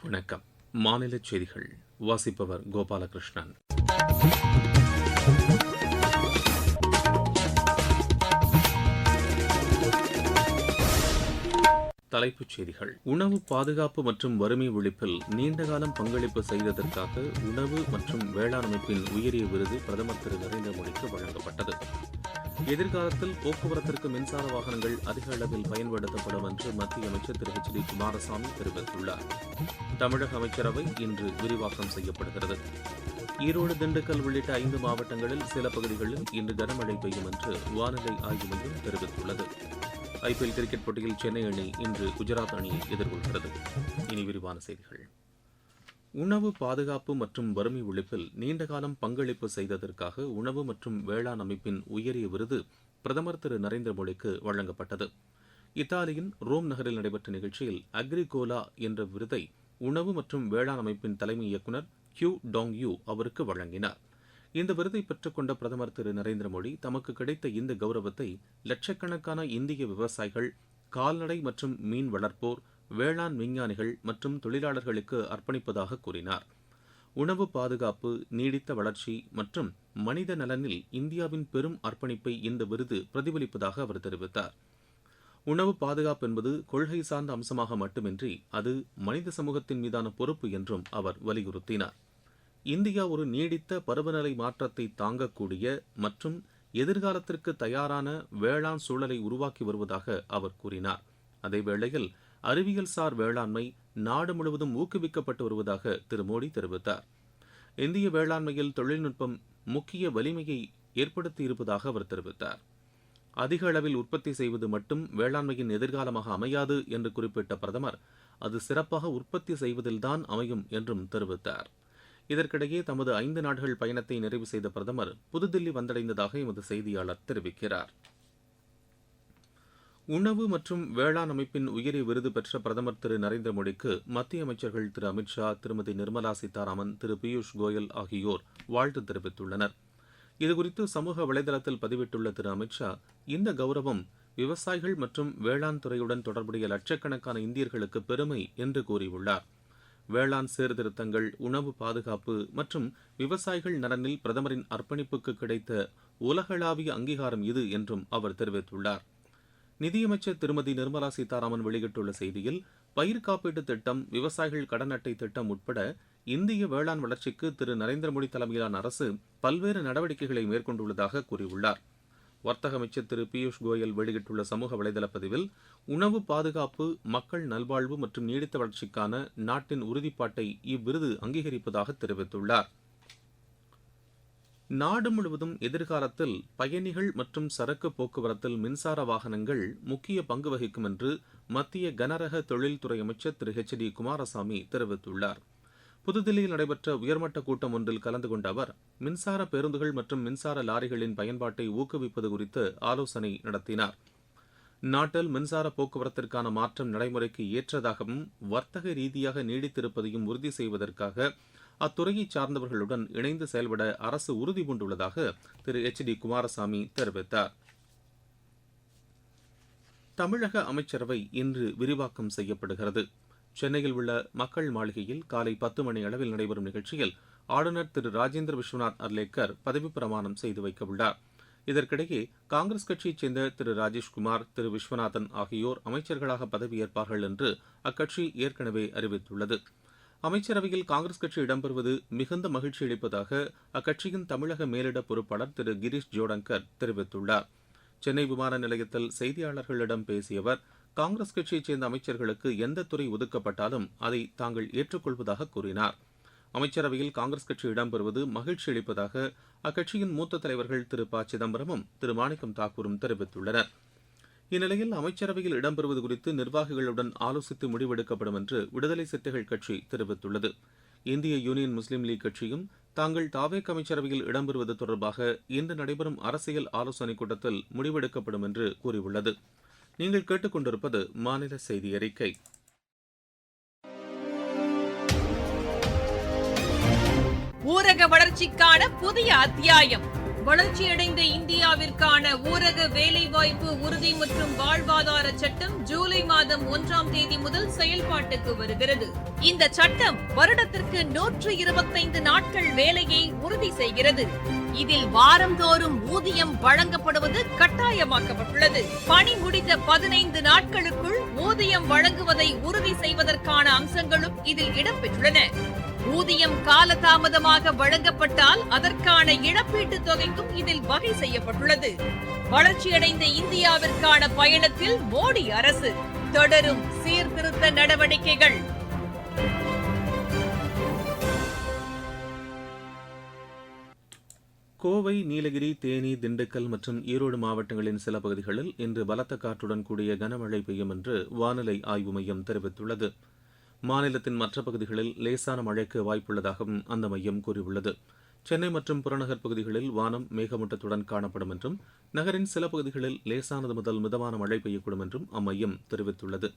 வணக்கம். மாநில செய்திகள் வாசிப்பவர் கோபாலகிருஷ்ணன். தலைப்புச் செய்திகள். உணவு பாதுகாப்பு மற்றும் வறுமை ஒழிப்பில் நீண்டகாலம் பங்களிப்பு செய்ததற்காக உணவு மற்றும் வேளாண் அமைப்பின் உயரிய விருது பிரதமர் திரு நரேந்திர மோடிக்கு வழங்கப்பட்டது. எதிர்காலத்தில் போக்குவரத்திற்கு மின்சார வாகனங்கள் அதிக அளவில் பயன்படுத்தப்படும் என்று மத்திய அமைச்சர் திரு எச் டி குமாரசாமி தெரிவித்துள்ளார். தமிழக அமைச்சரவை இன்று விரிவாக்கம் செய்யப்படுகிறது. ஈரோடு, திண்டுக்கல் உள்ளிட்ட 5 மாவட்டங்களில் சில பகுதிகளில் இன்று கனமழை பெய்யும் என்று வானிலை ஆய்வு மையம் தெரிவித்துள்ளது. ஐபிஎல் கிரிக்கெட் போட்டியில் சென்னை அணி இன்று குஜராத் அணியை எதிர்கொள்கிறது. இனி விரிவான செய்திகள். உணவு பாதுகாப்பு மற்றும் வறுமை ஒழிப்பில் நீண்டகாலம் பங்களிப்பு செய்ததற்காக உணவு மற்றும் வேளாண் அமைப்பின் உயரிய விருது பிரதமர் திரு நரேந்திர மோடிக்கு வழங்கப்பட்டது. இத்தாலியின் ரோம் நகரில் நடைபெற்ற நிகழ்ச்சியில் அக்ரிகோலா என்ற விருதை உணவு மற்றும் வேளாண் அமைப்பின் தலைமை இயக்குநர் ஹியூ டாங் யூ அவருக்கு வழங்கினார். இந்த விருதை பெற்றுக்கொண்ட பிரதமர் திரு நரேந்திர மோடி தமக்கு கிடைத்த இந்த கௌரவத்தை லட்சக்கணக்கான இந்திய விவசாயிகள், கால்நடை மற்றும் மீன் வளர்ப்போர், வேளாண் விஞ்ஞானிகள் மற்றும் தொழிலாளர்களுக்கு அர்ப்பணிப்பதாக கூறினார். உணவு பாதுகாப்பு, நீடித்த வளர்ச்சி மற்றும் மனித நலனில் இந்தியாவின் பெரும் அர்ப்பணிப்பை இந்த விருது பிரதிபலிப்பதாக அவர் தெரிவித்தார். உணவு பாதுகாப்பு என்பது கொள்கை சார்ந்த அம்சமாக மட்டுமின்றி அது மனித சமூகத்தின் மீதான பொறுப்பு என்றும் அவர் வலியுறுத்தினார். இந்தியா ஒரு நீடித்த பருவநிலை மாற்றத்தை தாங்கக்கூடிய மற்றும் எதிர்காலத்திற்கு தயாரான வேளாண் சூழலை உருவாக்கி வருவதாக அவர் கூறினார். அதேவேளையில் அறிவியல் சார் வேளாண்மை நாடு முழுவதும் ஊக்குவிக்கப்பட்டு வருவதாக திரு மோடி தெரிவித்தார். இந்திய வேளாண்மையில் தொழில்நுட்பம் முக்கிய வலிமையை ஏற்படுத்தியிருப்பதாக அவர் தெரிவித்தார். அதிக அளவில் உற்பத்தி செய்வது மட்டும் வேளாண்மையின் எதிர்காலமாக அமையாது என்று குறிப்பிட்ட பிரதமர், அது சிறப்பாக உற்பத்தி செய்வதில்தான் அமையும் என்றும் தெரிவித்தார். இதற்கிடையே தமது 5 நாடுகள் பயணத்தை நிறைவு செய்த பிரதமர் புதுதில்லி வந்தடைந்ததாக எமது செய்தியாளர் தெரிவிக்கிறார். உணவு மற்றும் வேளாண் அமைப்பின் உயரிய விருது பெற்ற பிரதமர் திரு நரேந்திர மோடிக்கு மத்திய அமைச்சர்கள் திரு அமித் ஷா, திருமதி நிர்மலா சீதாராமன், திரு பியூஷ் கோயல் ஆகியோர் வாழ்த்து தெரிவித்துள்ளனர். இதுகுறித்து சமூக வலைதளத்தில் பதிவிட்டுள்ள திரு அமித் ஷா, இந்த கௌரவம் விவசாயிகள் மற்றும் வேளாண் துறையுடன் தொடர்புடைய லட்சக்கணக்கான இந்தியர்களுக்கு பெருமை என்று கூறியுள்ளார். வேளாண் சீர்திருத்தங்கள், உணவு பாதுகாப்பு மற்றும் விவசாயிகள் நலனில் பிரதமரின் அர்ப்பணிப்புக்கு கிடைத்த உலகளாவிய அங்கீகாரம் இது என்றும் அவர் தெரிவித்துள்ளார். நிதியமைச்சர் திருமதி நிர்மலா சீதாராமன் வெளியிட்டுள்ள செய்தியில், பயிர் காப்பீட்டு திட்டம், விவசாயிகள் கடன் அட்டை திட்டம் உட்பட இந்திய வேளாண் வளர்ச்சிக்கு திரு நரேந்திர மோடி தலைமையிலான அரசு பல்வேறு நடவடிக்கைகளை மேற்கொண்டுள்ளதாக கூறியுள்ளார். வர்த்தக அமைச்சர் திரு பியூஷ் கோயல் வெளியிட்டுள்ள சமூக வலைதள பதிவில், உணவு பாதுகாப்பு, மக்கள் நல்வாழ்வு மற்றும் நீடித்த வளர்ச்சிக்கான நாட்டின் உறுதிப்பாட்டை இவ்விருது அங்கீகரிப்பதாக தெரிவித்துள்ளார். நாடு முழுவதும் எதிர்காலத்தில் பயணிகள் மற்றும் சரக்கு போக்குவரத்தில் மின்சார வாகனங்கள் முக்கிய பங்கு வகிக்கும் என்று மத்திய கனரக தொழில்துறை அமைச்சர் திரு எச் டி குமாரசாமி தெரிவித்துள்ளார். புதுதில்லியில் நடைபெற்ற உயர்மட்ட கூட்டம் ஒன்றில் கலந்து கொண்ட அவர் மின்சார பேருந்துகள் மற்றும் மின்சார லாரிகளின் பயன்பாட்டை ஊக்குவிப்பது குறித்து ஆலோசனை நடத்தினார். நாட்டில் மின்சார போக்குவரத்திற்கான மாற்றம் நடைமுறைக்கு ஏற்றதாகவும் வர்த்தக ரீதியாக நீடித்திருப்பதையும் உறுதி செய்வதற்காக அத்துறையை சார்ந்தவர்களுடன் இணைந்து செயல்பட அரசு உறுதி பூண்டுள்ளதாக திரு எச் டி குமாரசாமி தெரிவித்தார். தமிழக அமைச்சரவை இன்று விரிவாக்கம் செய்யப்படுகிறது. சென்னையில் உள்ள மக்கள் மாளிகையில் காலை 10 மணி அளவில் நடைபெறும் நிகழ்ச்சியில் ஆளுநர் திரு ராஜேந்திர விஸ்வநாத் அர்லேக்கர் பதவிப் பிரமாணம் செய்து வைக்க உள்ளார். இதற்கிடையே காங்கிரஸ் கட்சியைச் சேர்ந்த திரு ராஜேஷ்குமார், திரு விஸ்வநாதன் ஆகியோர் அமைச்சர்களாக பதவியேற்பார்கள் என்று அக்கட்சி ஏற்கனவே அறிவித்துள்ளது. அமைச்சரவையில் காங்கிரஸ் கட்சி இடம்பெறுவது மிகுந்த மகிழ்ச்சி அளிப்பதாக அக்கட்சியின் தமிழக மேலிட பொறுப்பாளர் திரு கிரீஷ் ஜோடங்கர் தெரிவித்துள்ளார். சென்னை விமான நிலையத்தில் செய்தியாளர்களிடம் பேசிய அவர், காங்கிரஸ் கட்சியைச் சேர்ந்த அமைச்சர்களுக்கு எந்த துறை ஒதுக்கப்பட்டாலும் அதை தாங்கள் ஏற்றுக்கொள்வதாக கூறினார். அமைச்சரவையில் காங்கிரஸ் கட்சி இடம்பெறுவது மகிழ்ச்சி அளிப்பதாக அக்கட்சியின் மூத்த தலைவர்கள் திரு ப சிதம்பரமும் திரு மாணிக்கம் தாக்கூரும் தெரிவித்துள்ளனர். இந்நிலையில் அமைச்சரவையில் இடம்பெறுவது குறித்து நிர்வாகிகளுடன் ஆலோசித்து முடிவெடுக்கப்படும் என்று விடுதலை சிறுத்தைகள் கட்சி தெரிவித்துள்ளது. இந்திய யூனியன் முஸ்லீம் லீக் கட்சியும் தாங்கள் தாவேக் அமைச்சரவையில் இடம்பெறுவது தொடர்பாக இன்று நடைபெறும் அரசியல் ஆலோசனைக் கூட்டத்தில் முடிவெடுக்கப்படும் என்று கூறியுள்ளது. நீங்கள் கேட்டுக்கொண்டிருப்பது மாநில செய்தி அறிக்கை. ஊரக வளர்ச்சிக்கான புதிய அத்தியாயம். வளர்ச்சியடைந்த இந்தியாவிற்கான ஊரக வேலைவாய்ப்பு உறுதி மற்றும் வாழ்வாதார சட்டம் ஜூலை மாதம் 1ஆம் தேதி முதல் செயல்பாட்டுக்கு வருகிறது. இந்த சட்டம் வருடத்திற்கு 125 நாட்கள் வேலையை உறுதி செய்கிறது. இதில் வாரந்தோறும் ஊதியம் வழங்கப்படுவது கட்டாயமாக்கப்பட்டுள்ளது. பணி முடிந்த 15 நாட்களுக்குள் ஊதியம் வழங்குவதை உறுதி செய்வதற்கான அம்சங்களும் இதில் இடம்பெற்றுள்ளன. ஊதியம் காலதாமதமாக வழங்கப்பட்டால் அதற்கான இழப்பீட்டுத் தொகைக்கும் இதில் வகை செய்யப்பட்டுள்ளது. வளர்ச்சியடைந்த இந்தியாவிற்கான பயணத்தில் மோடி அரசு தொடரும் சீர்திருத்த நடவடிக்கைகள். கோவை, நீலகிரி, தேனி, திண்டுக்கல் மற்றும் ஈரோடு மாவட்டங்களின் சில பகுதிகளில் இன்று பலத்த காற்றுடன் கூடிய கனமழை பெய்யும் என்று வானிலை ஆய்வு மையம் தெரிவித்துள்ளது. மாநிலத்தின் மற்ற பகுதிகளில் லேசான மழைக்கு வாய்ப்புள்ளதாகவும் அந்த மையம் கூறியுள்ளது. சென்னை மற்றும் புறநகர் பகுதிகளில் வானம் மேகமூட்டத்துடன் காணப்படும் என்றும் நகரின் சில பகுதிகளில் லேசானது முதல் மிதமான மழை பெய்யக்கூடும் என்றும் அம்மையம் தெரிவித்துள்ளது.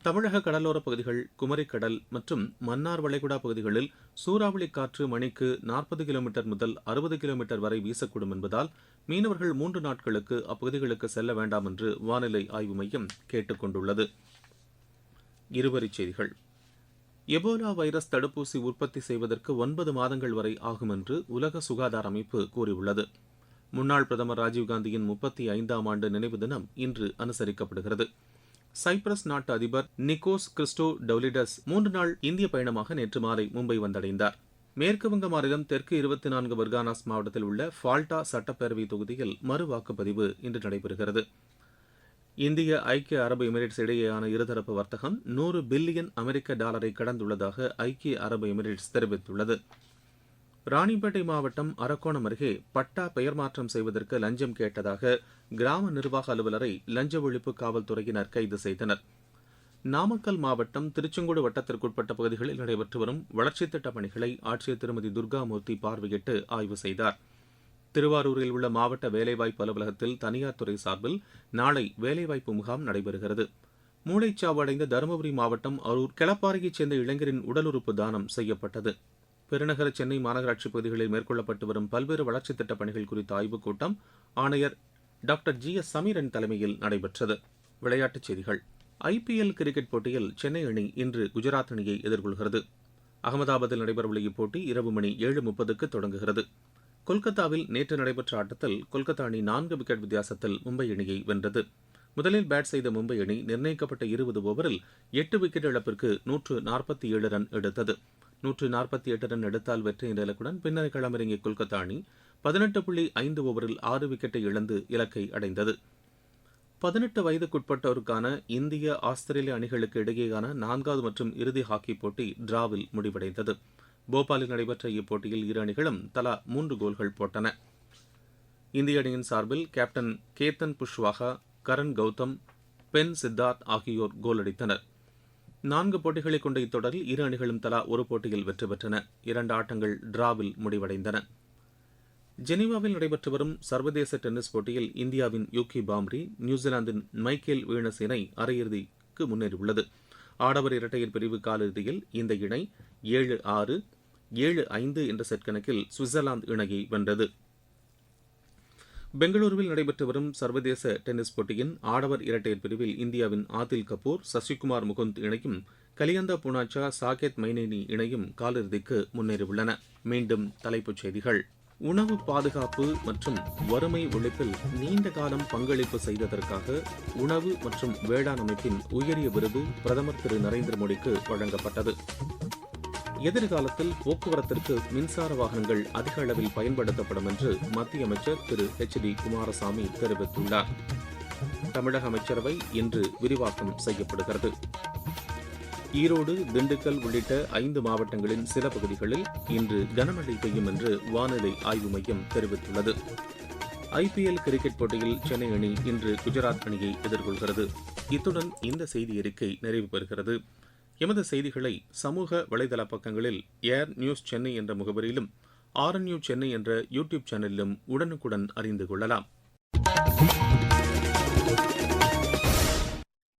தமிழக கடலோரப் பகுதிகள், குமரிக்கடல் மற்றும் மன்னார் வளைகுடா பகுதிகளில் சூறாவளி காற்று மணிக்கு 40 கிலோமீட்டர் முதல் 60 கிலோமீட்டர் வரை வீசக்கூடும் என்பதால் மீனவர்கள் 3 நாட்களுக்கு அப்பகுதிகளுக்கு செல்ல வேண்டாம் என்று வானிலை ஆய்வு மையம் கேட்டுக் கொண்டுள்ளது. இருவரிச் செய்திகள். எபோலா வைரஸ் தடுப்பூசி உற்பத்தி செய்வதற்கு 9 மாதங்கள் வரை ஆகும் என்று உலக சுகாதார அமைப்பு கூறியுள்ளது. முன்னாள் பிரதமர் ராஜீவ்காந்தியின் 35ஆம் ஆண்டு நினைவு தினம் இன்று அனுசரிக்கப்படுகிறது. சைப்ரஸ் நாட்டு அதிபர் நிக்கோஸ் கிறிஸ்டோடவுலிடஸ் 3 நாள் இந்திய பயணமாக நேற்று மாலை மும்பை வந்தடைந்தார். மேற்குவங்க மாநிலம் தெற்கு 24 பர்கானாஸ் மாவட்டத்தில் உள்ள ஃபால்டா சட்டப்பேரவை தொகுதியில் மறு வாக்குப்பதிவு இன்று நடைபெறுகிறது. இந்திய ஐக்கிய அரபு எமிரேட்ஸ் இடையேயான இருதரப்பு வர்த்தகம் 100 பில்லியன் அமெரிக்க டாலரை கடந்துள்ளதாக ஐக்கிய அரபு எமிரேட்ஸ் தெரிவித்துள்ளது. ராணிப்பேட்டை மாவட்டம் அரக்கோணம் அருகே பட்டா பெயர் மாற்றம் செய்வதற்கு லஞ்சம் கேட்டதாக கிராம நிர்வாக அலுவலரை லஞ்ச ஒழிப்பு காவல்துறையினர் கைது செய்தனர். நாமக்கல் மாவட்டம் திருச்செங்கோடு வட்டத்திற்குட்பட்ட பகுதிகளில் நடைபெற்று வரும் வளர்ச்சித் திட்டப் பணிகளை ஆட்சியர் திருமதி துர்காமூர்த்தி பார்வையிட்டு ஆய்வு செய்தார். திருவாரூரில் உள்ள மாவட்ட வேலைவாய்ப்பு அலுவலகத்தில் தனியார் துறை சார்பில் நாளை வேலைவாய்ப்பு முகாம் நடைபெறுகிறது. மூளைச்சாவு அடைந்த தருமபுரி மாவட்டம் அரூர் கிளப்பாறையைச் சேர்ந்த இளைஞரின் உடல் உறுப்பு தானம் செய்யப்பட்டது. பெருநகர சென்னை மாநகராட்சி பகுதிகளில் மேற்கொள்ளப்பட்டு வரும் பல்வேறு வளர்ச்சித் திட்டப் பணிகள் குறித்த ஆய்வுக் கூட்டம் ஆணையர் டாக்டர் ஜி.எஸ். சமீரன் தலைமையில் நடைபெற்றது. விளையாட்டுச் செய்திகள். ஐபிஎல் கிரிக்கெட் போட்டியில் சென்னை அணி இன்று குஜராத் அணியை எதிர்கொள்கிறது. அகமதாபாத்தில் நடைபெறவுள்ள இப்போட்டி இரவு மணி 7:30க்கு தொடங்குகிறது. கொல்கத்தாவில் நேற்று நடைபெற்ற ஆட்டத்தில் கொல்கத்தா அணி 4 விக்கெட் வித்தியாசத்தில் மும்பை அணியை வென்றது. முதலில் பேட் செய்த மும்பை அணி நிர்ணயிக்கப்பட்ட 20 ஓவரில் 8 விக்கெட் இழப்பிற்கு 147 ரன் எடுத்தது. 148 ரன் எடுத்தால் வெற்றி என்ற இலக்குடன் பின்னர் களமிறங்கிய கொல்கத்தா அணி 18.5 ஓவரில் 6 விக்கெட்டை இழந்து இலக்கை அடைந்தது. 18 வயதுக்குட்பட்டோருக்கான இந்திய ஆஸ்திரேலிய அணிகளுக்கு இடையேயான 4வது மற்றும் இறுதி ஹாக்கி போட்டி டிராவில் முடிவடைந்தது. போபாலில் நடைபெற்ற இப்போட்டியில் இரு அணிகளும் தலா 3 கோல்கள் போட்டன. இந்திய அணியின் சார்பில் கேப்டன் கேத்தன் புஷ்வாகா, கரண் கௌதம், பென் சித்தார்த் ஆகியோர் கோல் அடித்தனர். 4 போட்டிகளை கொண்ட இத்தொடரில் இரு அணிகளும் தலா ஒரு போட்டியில் வெற்றி பெற்றன. 2 ஆட்டங்கள் டிராவில் முடிவடைந்தன. ஜெனீவாவில் நடைபெற்று வரும் சர்வதேச டென்னிஸ் போட்டியில் இந்தியாவின் யூகி பாம்ரி, நியூசிலாந்தின் மைக்கேல் வீனஸ் இணை அரையிறுதிக்கு முன்னேறியுள்ளது. ஆடவர் இரட்டையர் பிரிவு காலிறுதியில் இந்த இணை 7-6, 7-5 என்ற செட் கணக்கில் சுவிட்சர்லாந்து இணையை வென்றது. பெங்களூருவில் நடைபெற்று வரும் சர்வதேச டென்னிஸ் போட்டியின் ஆடவர் இரட்டையர் பிரிவில் இந்தியாவின் ஆதில் கபூர், சசிகுமார் முகுந்த் இணையும் கலியந்தா பூனாச்சா, சாகேத் மைனேனி இணையும் காலிறுதிக்கு முன்னேறியுள்ளன. மீண்டும் தலைப்புச் செய்திகள். உணவு பாதுகாப்பு மற்றும் வறுமை ஒழிப்பில் நீண்ட காலம் பங்களிப்பு செய்ததற்காக உணவு மற்றும் வேளாண் அமைப்பின் உயரிய விருது பிரதமர் திரு நரேந்திர மோடிக்கு வழங்கப்பட்டது. எதிர்காலத்தில் போக்குவரத்திற்கு மின்சார வாகனங்கள் அதிக அளவில் பயன்படுத்தப்படும் என்று மத்திய அமைச்சர் திரு H.D. குமாரசாமி தெரிவித்துள்ளார். தமிழக அமைச்சரவை இன்று விரிவாக்கம் செய்யப்படுகிறது. ஈரோடு, திண்டுக்கல் உள்ளிட்ட 5 மாவட்டங்களின் சில பகுதிகளில் இன்று கனமழை பெய்யும் என்று வானிலை ஆய்வு மையம் தெரிவித்துள்ளது. ஐபிஎல் கிரிக்கெட் போட்டியில் சென்னை அணி இன்று குஜராத் அணியை எதிர்கொள்கிறது. இத்துடன் இந்த செய்தி அறிக்கை நிறைவு பெறுகிறது. எமது செய்திகளை சமூக வலைதள பக்கங்களில் ஏர் நியூஸ் சென்னை என்ற முகவரியிலும் RNU சென்னை என்ற யூடியூப் சேனலிலும் உடனுக்குடன் அறிந்து கொள்ளலாம்.